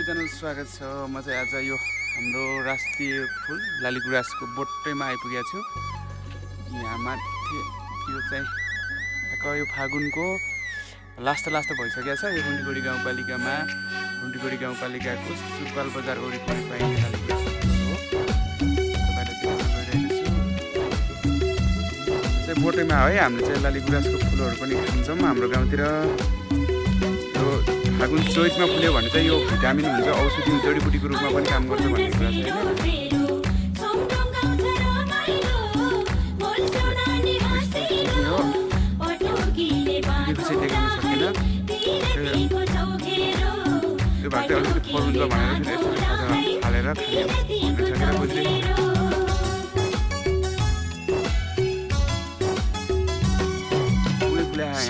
सबैजना स्वागत छ। म चाहिँ आज यो हाम्रो राष्ट्रिय फुल लालीगुराँसको बोटैमा आइपुगेको छु। यहाँ माथि यो चाहिँ ठ्याक्क यो फागुनको लास्ट भइसकेको छ। यो रुन्टीगढी गाउँपालिकाको सुकपाल बजार वरिपरि पाइने लालीगुराँस हो। तपाईँलाई देखाउन गइरहेको छु चाहिँ बोटैमा है। हामीले चाहिँ लालीगुराँसको फुलहरू पनि खान्छौँ। हाम्रो गाउँतिर फागुन चैतमा फुल्यो भने चाहिँ यो भिटामिन हुन्छ, औषधि जडीबुटीको रूपमा पनि काम गर्छ भन्ने कुरा छ हैन। यो भाग चाहिँ अलिकति फल हुन्छ भनेर यसरी हालेर खायो सकेर बुझ्दै फुले यहाँ